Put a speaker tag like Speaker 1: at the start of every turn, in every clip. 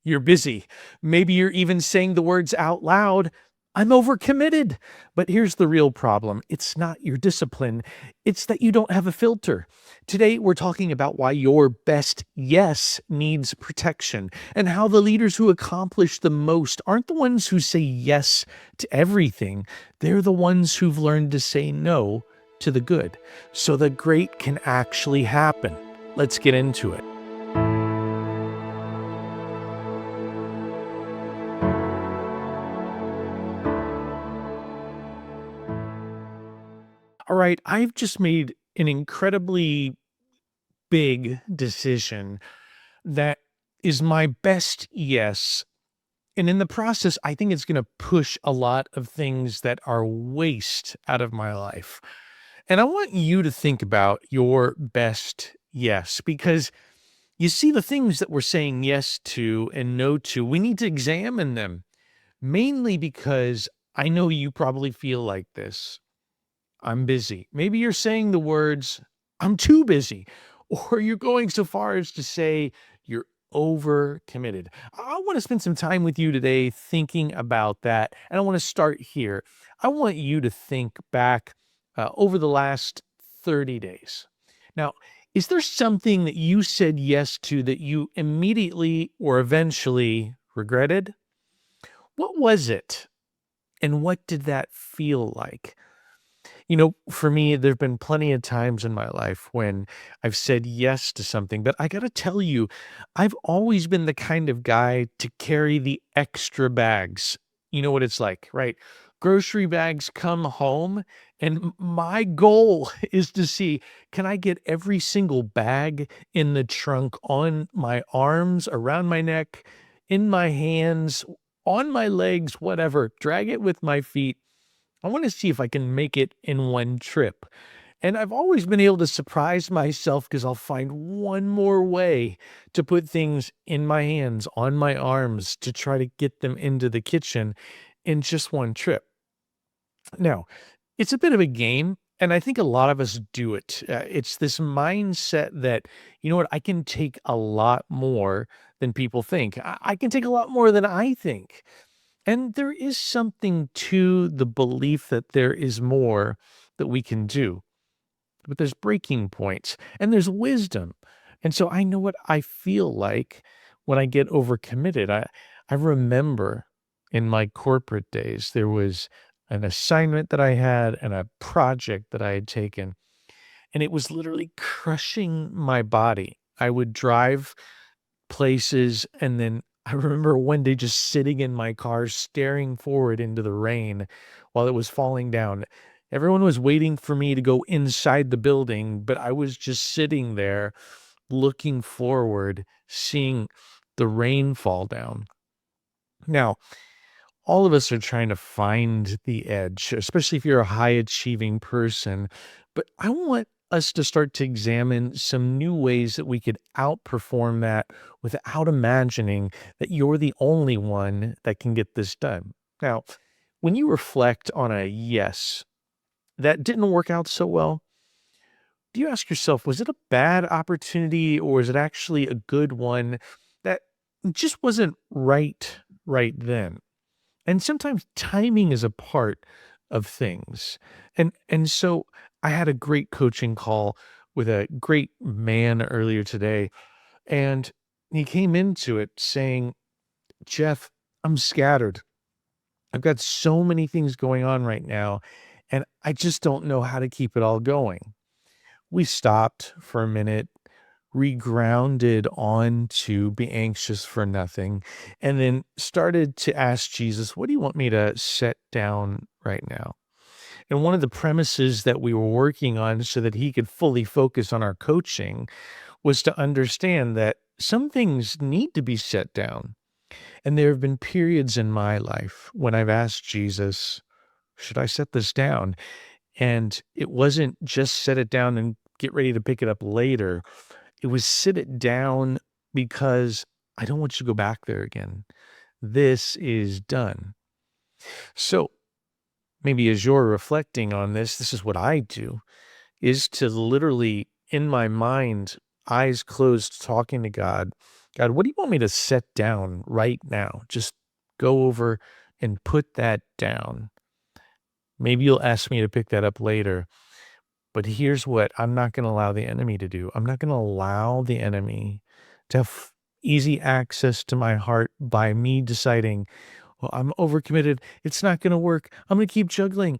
Speaker 1: you're busy. Maybe you're even saying the words out loud, I'm overcommitted. But here's the real problem. It's not your discipline. It's that you don't have a filter. Today, we're talking about why your best yes needs protection and how the leaders who accomplish the most aren't the ones who say yes to everything. They're the ones who've learned to say no to the good so the great can actually happen. Let's get into it. All right, I've just made an incredibly big decision that is my best yes. And in the process, I think it's going to push a lot of things that are waste out of my life. And I want you to think about your best yes, because you see the things that we're saying yes to and no to, we need to examine them, mainly because I know you probably feel like this. I'm busy. Maybe you're saying the words, I'm too busy, or you're going so far as to say you're overcommitted. I want to spend some time with you today thinking about that. And I want to start here. I want you to think back over the last 30 days. Now, is there something that you said yes to that you immediately or eventually regretted? What was it? And what did that feel like? For me, there've been plenty of times in my life when I've said yes to something, but I gotta tell you, I've always been the kind of guy to carry the extra bags. You know what it's like, right? Grocery bags come home, and my goal is to see, can I get every single bag in the trunk on my arms, around my neck, in my hands, on my legs, whatever, drag it with my feet. I want to see if I can make it in one trip. And I've always been able to surprise myself because I'll find one more way to put things in my hands, on my arms, to try to get them into the kitchen in just one trip. Now, it's a bit of a game, and I think a lot of us do it. It's this mindset that, you know what, I can take a lot more than people think. I can take a lot more than I think. And there is something to the belief that there is more that we can do, but there's breaking points and there's wisdom. And so I know what I feel like when I get overcommitted. I remember in my corporate days, there was an assignment that I had and a project that I had taken, and it was literally crushing my body. I would drive places, and then I remember one day just sitting in my car staring forward into the rain while it was falling down. Everyone was waiting for me to go inside the building, but I was just sitting there looking forward, seeing the rain fall down. Now, all of us are trying to find the edge, especially if you're a high achieving person. But I want us to start to examine some new ways that we could outperform that without imagining that you're the only one that can get this done. Now, when you reflect on a yes that didn't work out so well, do you ask yourself, was it a bad opportunity or is it actually a good one that just wasn't right then? And sometimes timing is a part of things. And so I had a great coaching call with a great man earlier today, and he came into it saying, "Jeff, I'm scattered. I've got so many things going on right now, and I just don't know how to keep it all going." We stopped for a minute, regrounded on to be anxious for nothing, and then started to ask Jesus, what do you want me to set down right now? And one of the premises that we were working on so that he could fully focus on our coaching was to understand that some things need to be set down. And there have been periods in my life when I've asked Jesus, should I set this down? And it wasn't just set it down and get ready to pick it up later. It was sit it down because I don't want you to go back there again. This is done. So maybe as you're reflecting on this is what I do, is to literally, in my mind, eyes closed, talking to God, God, what do you want me to set down right now? Just go over and put that down. Maybe you'll ask me to pick that up later. But here's what I'm not going to allow the enemy to do. I'm not going to allow the enemy to have easy access to my heart by me deciding, well, I'm overcommitted. It's not going to work. I'm going to keep juggling.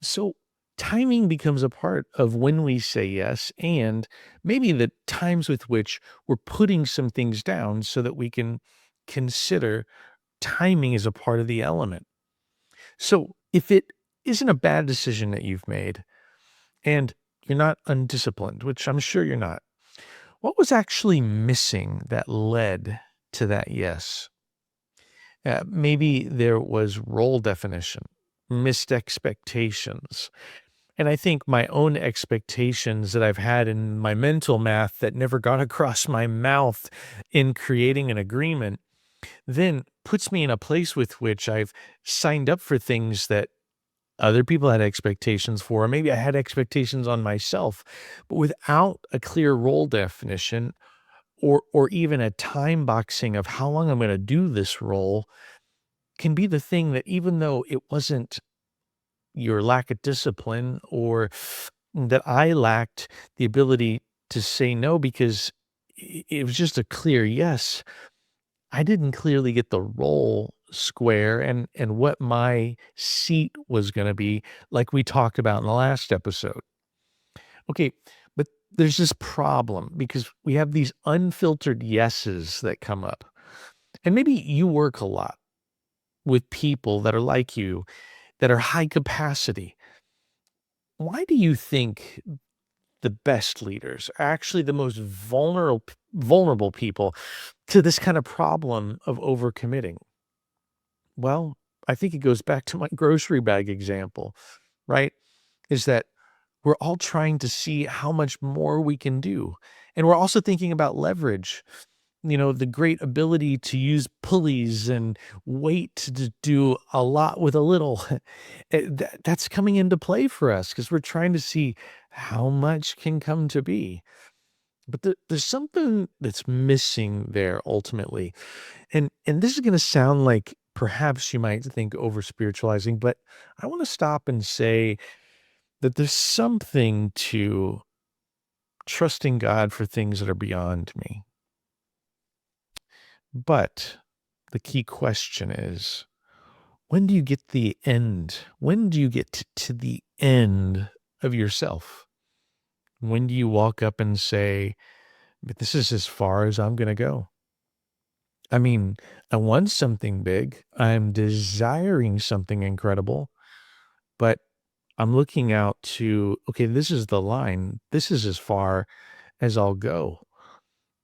Speaker 1: So timing becomes a part of when we say yes, and maybe the times with which we're putting some things down so that we can consider timing is a part of the element. So if it isn't a bad decision that you've made and you're not undisciplined, which I'm sure you're not, what was actually missing that led to that yes? Maybe there was role definition, missed expectations. And I think my own expectations that I've had in my mental math that never got across my mouth in creating an agreement then puts me in a place with which I've signed up for things that other people had expectations for, or maybe I had expectations on myself, but without a clear role definition or even a time boxing of how long I'm going to do this role can be the thing that even though it wasn't your lack of discipline or that I lacked the ability to say no because it was just a clear yes. I didn't clearly get the role square and what my seat was going to be, like we talked about in the last episode. Okay, but there's this problem because we have these unfiltered yeses that come up. And maybe you work a lot with people that are like you, that are high capacity. Why do you think the best leaders are actually the most vulnerable people to this kind of problem of overcommitting? Well, I think it goes back to my grocery bag example, right? Is that we're all trying to see how much more we can do. And we're also thinking about leverage, the great ability to use pulleys and weight to do a lot with a little. That's coming into play for us because we're trying to see how much can come to be. But there's something that's missing there ultimately. And this is gonna sound like perhaps you might think over spiritualizing, but I wanna stop and say that there's something to trusting God for things that are beyond me. But the key question is, when do you get the end? When do you get to the end of yourself? When do you walk up and say, "But this is as far as I'm gonna go"? I mean, I want something big. I'm desiring something incredible, but I'm looking out to, okay, this is the line. This is as far as I'll go.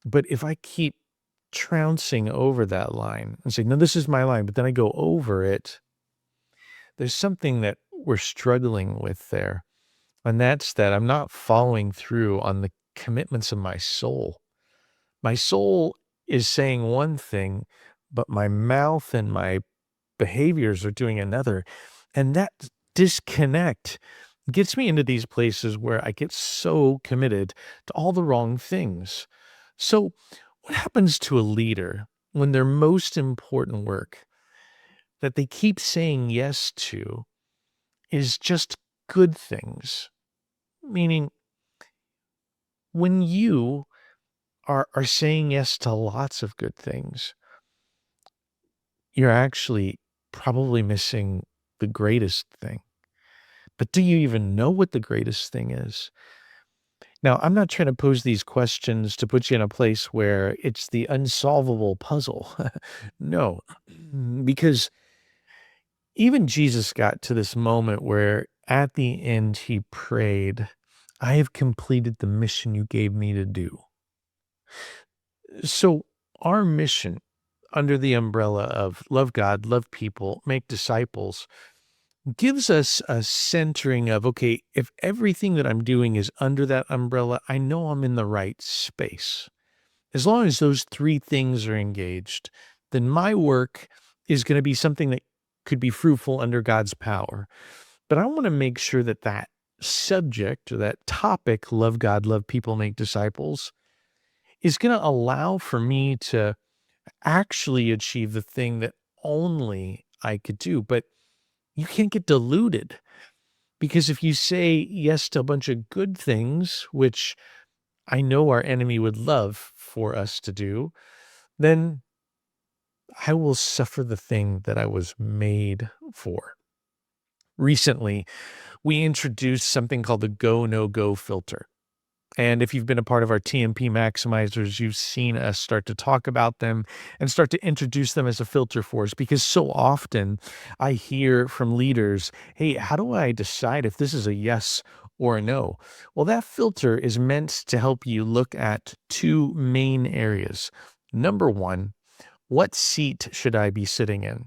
Speaker 1: But if I keep trouncing over that line and say, no, this is my line, but then I go over it, there's something that we're struggling with there. And that's that I'm not following through on the commitments of my soul. My soul is saying one thing, but my mouth and my behaviors are doing another. And that disconnect gets me into these places where I get so committed to all the wrong things. So, what happens to a leader when their most important work that they keep saying yes to is just good things? Meaning, when you are saying yes to lots of good things, you're actually probably missing the greatest thing. But do you even know what the greatest thing is? Now, I'm not trying to pose these questions to put you in a place where it's the unsolvable puzzle. No, because even Jesus got to this moment where at the end he prayed, I have completed the mission you gave me to do. So, our mission under the umbrella of love God, love people, make disciples gives us a centering of, okay, if everything that I'm doing is under that umbrella, I know I'm in the right space. As long as those three things are engaged, then my work is going to be something that could be fruitful under God's power. But I want to make sure that that subject or that topic, love God, love people, make disciples, is going to allow for me to actually achieve the thing that only I could do. But you can't get diluted, because if you say yes to a bunch of good things, which I know our enemy would love for us to do, then I will suffer the thing that I was made for. Recently, we introduced something called the go, no go filter. And if you've been a part of our TMP maximizers, you've seen us start to talk about them and start to introduce them as a filter for us, because so often I hear from leaders, hey, how do I decide if this is a yes or a no? Well, that filter is meant to help you look at two main areas. Number one, what seat should I be sitting in?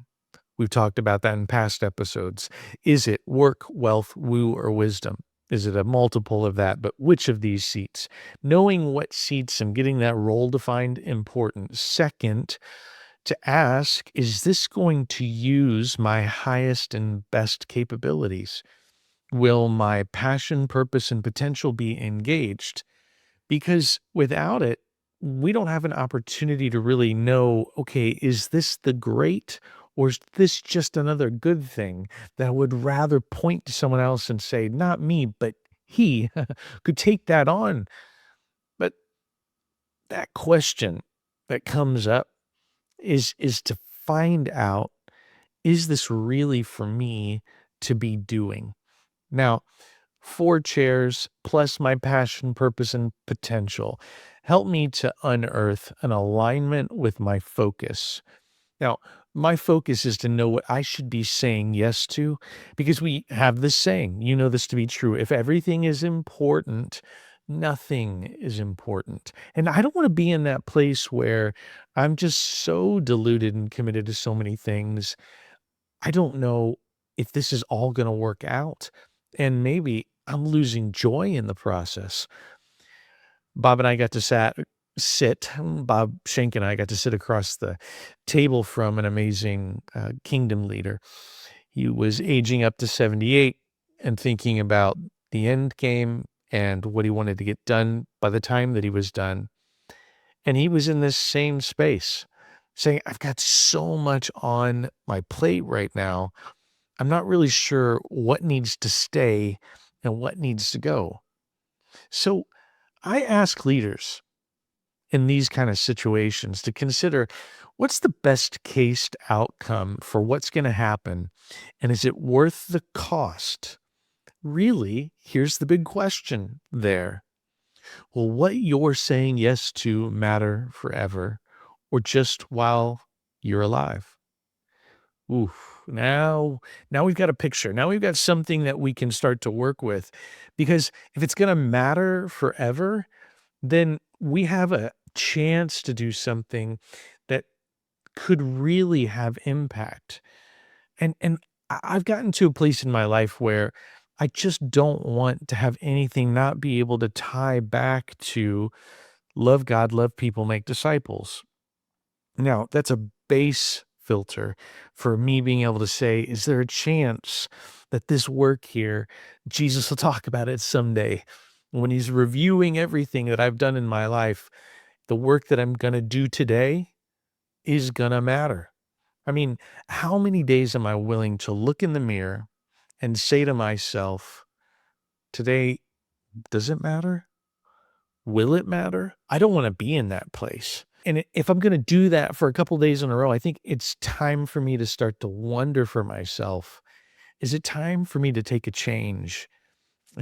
Speaker 1: We've talked about that in past episodes. Is it work, wealth, woo, or wisdom? Is it a multiple of that? But which of these seats? Knowing what seats and getting that role defined important. Second, to ask, is this going to use my highest and best capabilities? Will my passion, purpose, and potential be engaged? Because without it, we don't have an opportunity to really know, okay, is this the great, or is this just another good thing that I would rather point to someone else and say, not me, but he could take that on? But that question that comes up is to find out, is this really for me to be doing? Now, 4 chairs plus my passion, purpose, and potential help me to unearth an alignment with my focus. Now, my focus is to know what I should be saying yes to, because we have this saying, you know this to be true: if everything is important, nothing is important. And I don't want to be in that place where I'm just so deluded and committed to so many things. I don't know if this is all going to work out. And maybe I'm losing joy in the process. Bob and I got to Bob Schenk and I got to sit across the table from an amazing kingdom leader. He was aging up to 78 and thinking about the end game and what he wanted to get done by the time that he was done. And he was in this same space saying, I've got so much on my plate right now. I'm not really sure what needs to stay and what needs to go. So I ask leaders in these kind of situations to consider, what's the best case outcome for what's going to happen? And is it worth the cost? Really, here's the big question there. Will what you're saying yes to matter forever, or just while you're alive? Oof. Now we've got a picture. Now we've got something that we can start to work with. Because if it's going to matter forever, then we have a chance to do something that could really have impact. And I've gotten to a place in my life where I just don't want to have anything not be able to tie back to love God, love people, make disciples. Now, that's a base filter for me being able to say, is there a chance that this work here, Jesus will talk about it someday when he's reviewing everything that I've done in my life, the work that I'm going to do today is going to matter. I mean, how many days am I willing to look in the mirror and say to myself, today, does it matter? Will it matter? I don't want to be in that place. And if I'm going to do that for a couple days in a row, I think it's time for me to start to wonder for myself, is it time for me to take a change?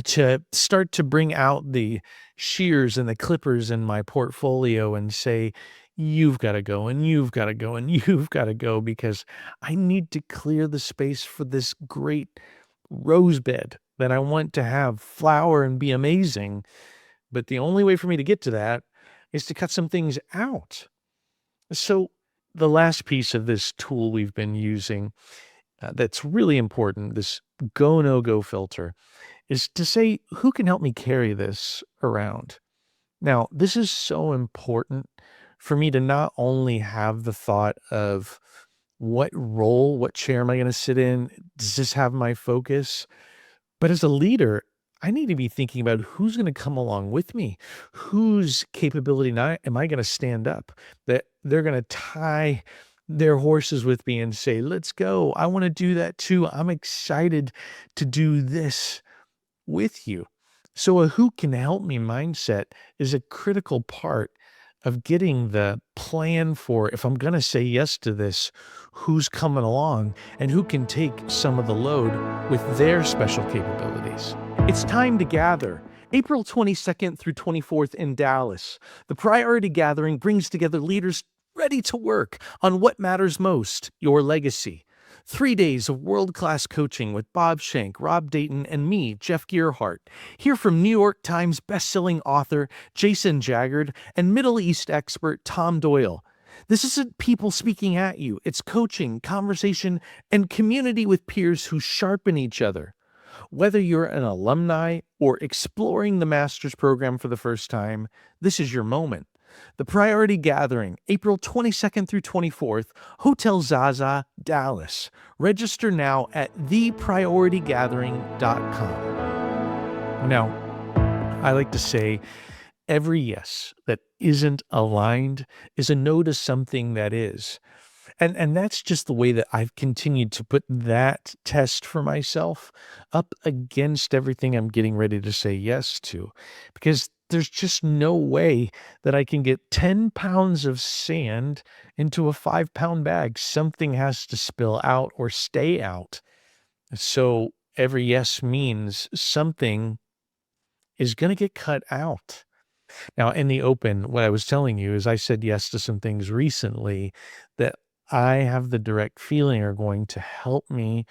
Speaker 1: To start to bring out the shears and the clippers in my portfolio and say, you've got to go and you've got to go and you've got to go, because I need to clear the space for this great rose bed that I want to have flower and be amazing. But the only way for me to get to that is to cut some things out. So the last piece of this tool we've been using that's really important, this go, no go filter, is to say, who can help me carry this around? Now, this is so important for me to not only have the thought of what chair am I going to sit in? Does this have my focus? But as a leader, I need to be thinking about who's going to come along with me, whose capability now am I going to stand up, that they're going to tie their horses with me and say, let's go. I want to do that too. I'm excited to do this with you. So a who can help me mindset is a critical part of getting the plan for if I'm going to say yes to this, who's coming along and who can take some of the load with their special capabilities. It's time to gather. April 22nd through 24th in Dallas. The Priority Gathering brings together leaders ready to work on what matters most, your legacy. 3 days of world-class coaching with Bob Shank, Rob Dayton, and me, Jeff Gerhardt. Hear from New York Times bestselling author Jason Jaggard and Middle East expert Tom Doyle. This isn't people speaking at you. It's coaching, conversation, and community with peers who sharpen each other. Whether you're an alumni or exploring the master's program for the first time, this is your moment. The Priority Gathering, April 22nd through 24th, Hotel Zaza, Dallas. Register now at theprioritygathering.com. Now, I like to say every yes that isn't aligned is a no to something that is. And that's just the way that I've continued to put that test for myself up against everything I'm getting ready to say yes to. Because there's just no way that I can get 10 pounds of sand into a 5-pound bag. Something has to spill out or stay out. So every yes means something is going to get cut out. Now, in the open, what I was telling you is I said yes to some things recently that I have the direct feeling are going to help me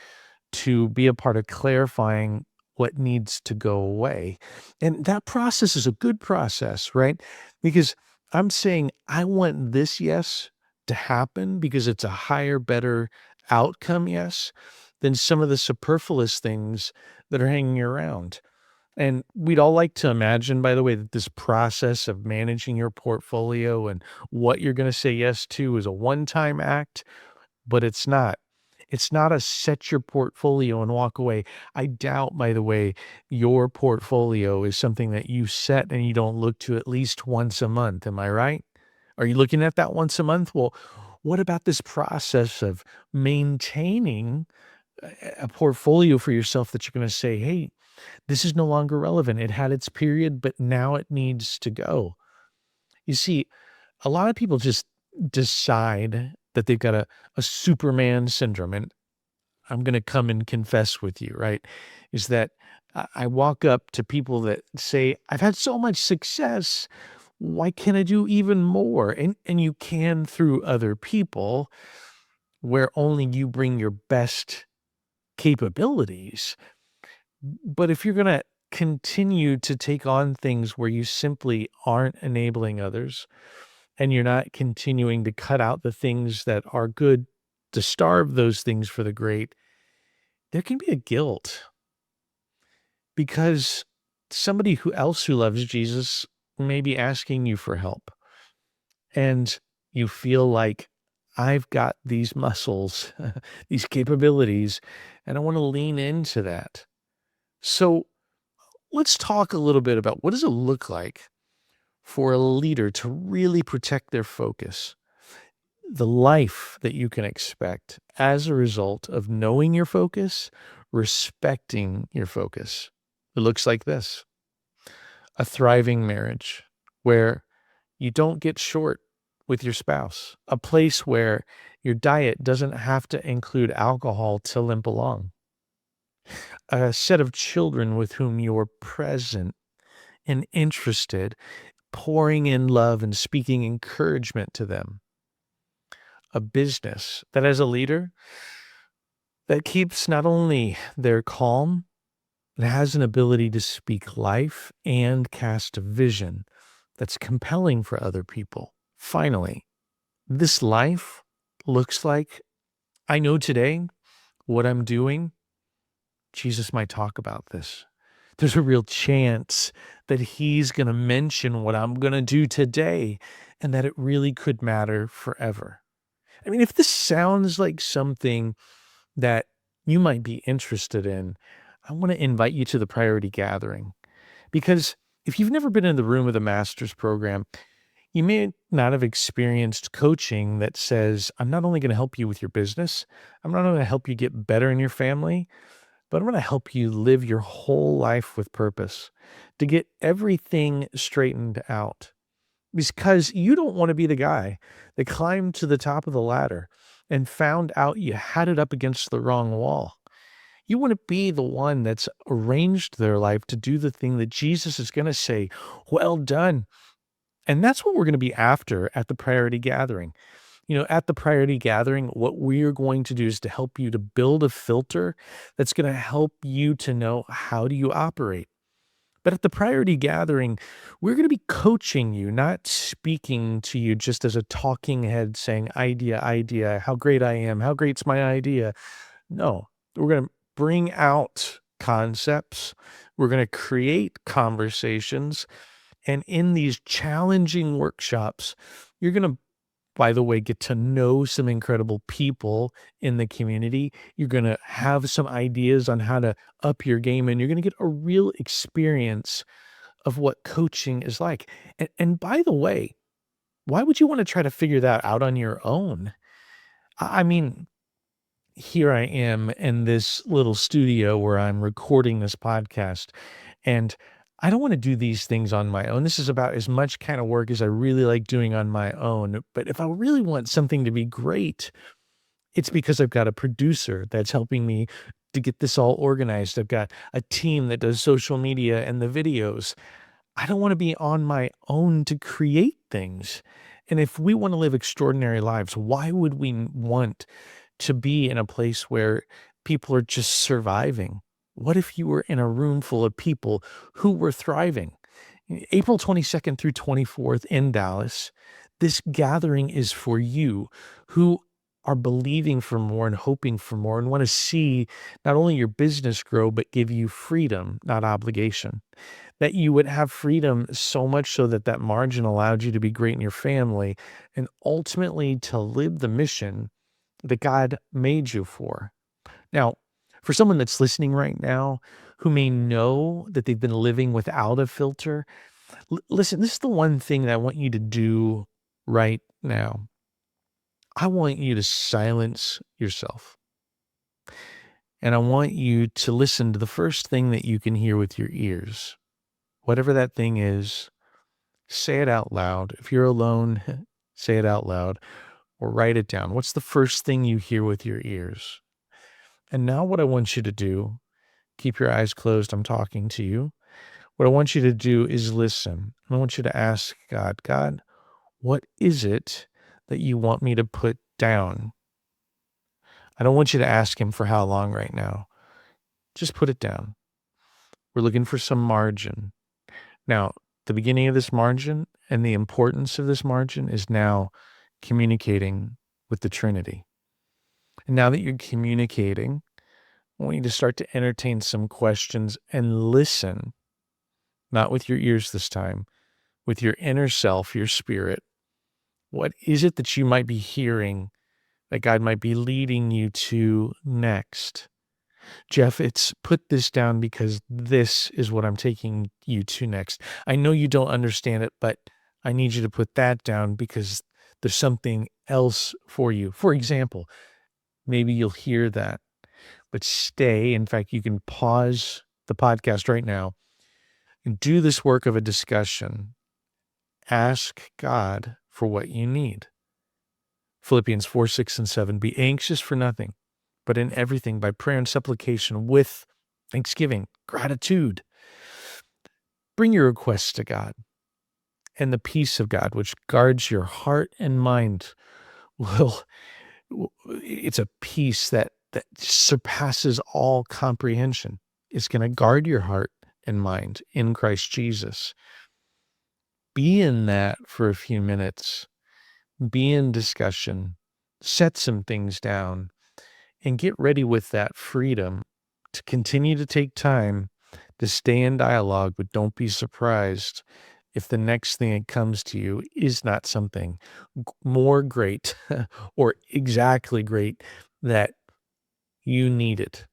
Speaker 1: to be a part of clarifying what needs to go away. And that process is a good process, right? Because I'm saying I want this yes to happen because it's a higher, better outcome yes than some of the superfluous things that are hanging around. And we'd all like to imagine, by the way, that this process of managing your portfolio and what you're going to say yes to is a one-time act, but it's not. It's not a set your portfolio and walk away. I doubt, by the way, your portfolio is something that you set and you don't look to at least once a month. Am I right? Are you looking at that once a month? Well, what about this process of maintaining a portfolio for yourself that you're going to say, hey, this is no longer relevant. It had its period, but now it needs to go. You see, a lot of people just decide that they've got a Superman syndrome. And I'm going to come and confess with you, right? Is that I walk up to people that say, I've had so much success. Why can't I do even more? And you can through other people where only you bring your best capabilities. But if you're going to continue to take on things where you simply aren't enabling others and you're not continuing to cut out the things that are good to starve those things for the great, there can be a guilt because somebody who else who loves Jesus may be asking you for help and you feel like I've got these muscles, these capabilities, and I want to lean into that. So let's talk a little bit about what does it look like for a leader to really protect their focus, the life that you can expect as a result of knowing your focus, respecting your focus. It looks like this: a thriving marriage where you don't get short with your spouse, a place where your diet doesn't have to include alcohol to limp along, a set of children with whom you're present and interested, pouring in love and speaking encouragement to them, a business that as a leader that keeps not only their calm, it has an ability to speak life and cast a vision that's compelling for other people. Finally, this life looks like I know today what I'm doing. Jesus might talk about this. There's a real chance that he's going to mention what I'm going to do today and that it really could matter forever. I mean, if this sounds like something that you might be interested in, I want to invite you to the priority gathering because if you've never been in the room of the master's program, you may not have experienced coaching that says, I'm not only going to help you with your business, I'm not only going to help you get better in your family, but I'm going to help you live your whole life with purpose to get everything straightened out. Because you don't want to be the guy that climbed to the top of the ladder and found out you had it up against the wrong wall. You want to be the one that's arranged their life to do the thing that Jesus is going to say, well done. And that's what we're going to be after at the priority gathering. At the priority gathering, what we're going to do is to help you to build a filter that's going to help you to know how do you operate. But at the priority gathering, we're going to be coaching you, not speaking to you just as a talking head saying, idea, how great I am, how great's my idea. No, we're going to bring out concepts. We're going to create conversations. And in these challenging workshops, you're going to, by the way, get to know some incredible people in the community. You're going to have some ideas on how to up your game, and you're going to get a real experience of what coaching is like. And by the way, why would you want to try to figure that out on your own? I mean, here I am in this little studio where I'm recording this podcast, and I don't want to do these things on my own. This is about as much kind of work as I really like doing on my own. But if I really want something to be great, it's because I've got a producer that's helping me to get this all organized. I've got a team that does social media and the videos. I don't want to be on my own to create things. And if we want to live extraordinary lives, why would we want to be in a place where people are just surviving? What if you were in a room full of people who were thriving? April 22nd through 24th in Dallas, this gathering is for you who are believing for more and hoping for more and want to see not only your business grow, but give you freedom, not obligation. That you would have freedom so much so that that margin allowed you to be great in your family and ultimately to live the mission that God made you for. Now, for someone that's listening right now who may know that they've been living without a filter, listen, this is the one thing that I want you to do right now. I want you to silence yourself. And I want you to listen to the first thing that you can hear with your ears. Whatever that thing is, say it out loud. If you're alone, say it out loud or write it down. What's the first thing you hear with your ears? And now what I want you to do, keep your eyes closed. I'm talking to you. What I want you to do is listen. I want you to ask God, God, what is it that you want me to put down? I don't want you to ask him for how long right now. Just put it down. We're looking for some margin. Now, the beginning of this margin and the importance of this margin is now communicating with the Trinity. And now that you're communicating, I want you to start to entertain some questions and listen, not with your ears this time, with your inner self, your spirit. What is it that you might be hearing that God might be leading you to next? Jeff, it's put this down because this is what I'm taking you to next. I know you don't understand it, but I need you to put that down because there's something else for you. For example, maybe you'll hear that, but stay. In fact, you can pause the podcast right now and do this work of a discussion. Ask God for what you need. Philippians 4, 6, and 7. Be anxious for nothing, but in everything by prayer and supplication with thanksgiving, gratitude. Bring your requests to God, and the peace of God, which guards your heart and mind, will, it's a peace that surpasses all comprehension. It's going to guard your heart and mind in Christ Jesus. Be in that for a few minutes. Be in discussion. Set some things down. And get ready with that freedom to continue to take time to stay in dialogue, but don't be surprised if the next thing that comes to you is not something more great or exactly great that you needed.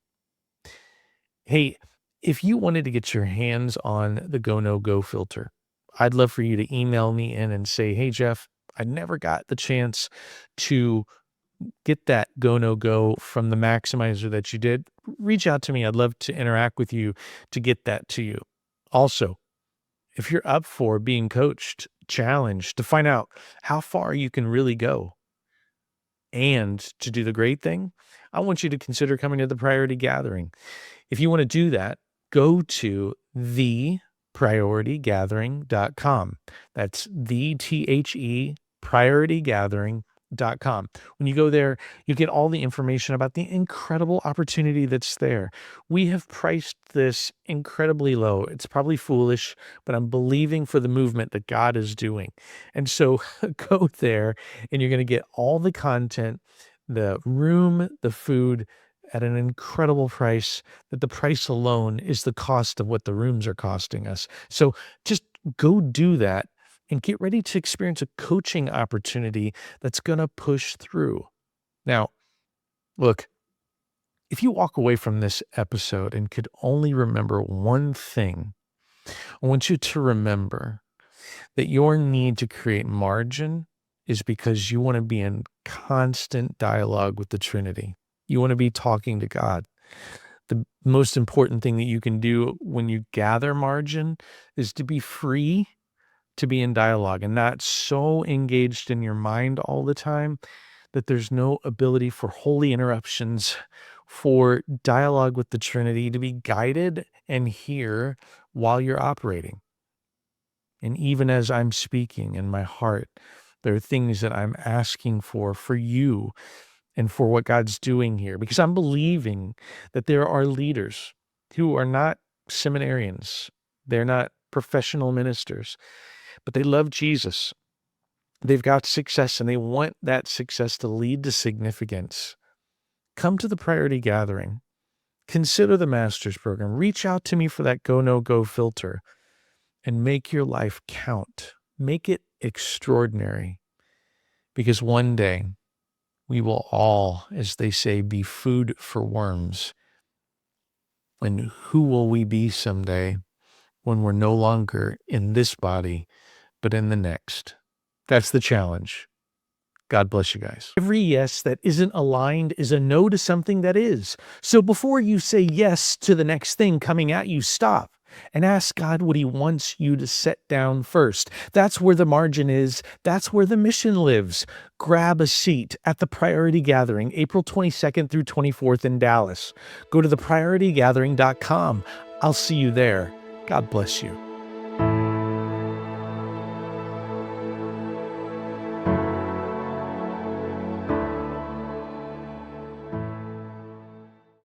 Speaker 1: Hey, if you wanted to get your hands on the Go No Go filter, I'd love for you to email me in and say, hey, Jeff, I never got the chance to get that Go No Go from the maximizer that you did. Reach out to me. I'd love to interact with you to get that to you. Also, if you're up for being coached, challenged to find out how far you can really go and to do the great thing, I want you to consider coming to the Priority Gathering. If you want to do that, go to theprioritygathering.com. That's prioritygathering.com. When you go there, you get all the information about the incredible opportunity that's there. We have priced this incredibly low. It's probably foolish, but I'm believing for the movement that God is doing. And so go there and you're going to get all the content, the room, the food at an incredible price, that the price alone is the cost of what the rooms are costing us. So just go do that and get ready to experience a coaching opportunity that's going to push through. Now, look, if you walk away from this episode and could only remember one thing, I want you to remember that your need to create margin is because you want to be in constant dialogue with the Trinity. You want to be talking to God. The most important thing that you can do when you gather margin is to be free to be in dialogue and not so engaged in your mind all the time that there's no ability for holy interruptions, for dialogue with the Trinity to be guided and hear while you're operating. And even as I'm speaking in my heart, there are things that I'm asking for you and for what God's doing here, because I'm believing that there are leaders who are not seminarians. They're not professional ministers, but they love Jesus. They've got success and they want that success to lead to significance. Come to the Priority Gathering. Consider the Master's Program. Reach out to me for that Go No Go filter and make your life count. Make it extraordinary, because one day we will all, as they say, be food for worms. And who will we be someday when we're no longer in this body, but in the next? That's the challenge. God bless you guys. Every yes that isn't aligned is a no to something that is. So before you say yes to the next thing coming at you, stop and ask God what he wants you to set down first. That's where the margin is. That's where the mission lives. Grab a seat at the Priority Gathering, April 22nd through 24th in Dallas. Go to theprioritygathering.com. I'll see you there. God bless you.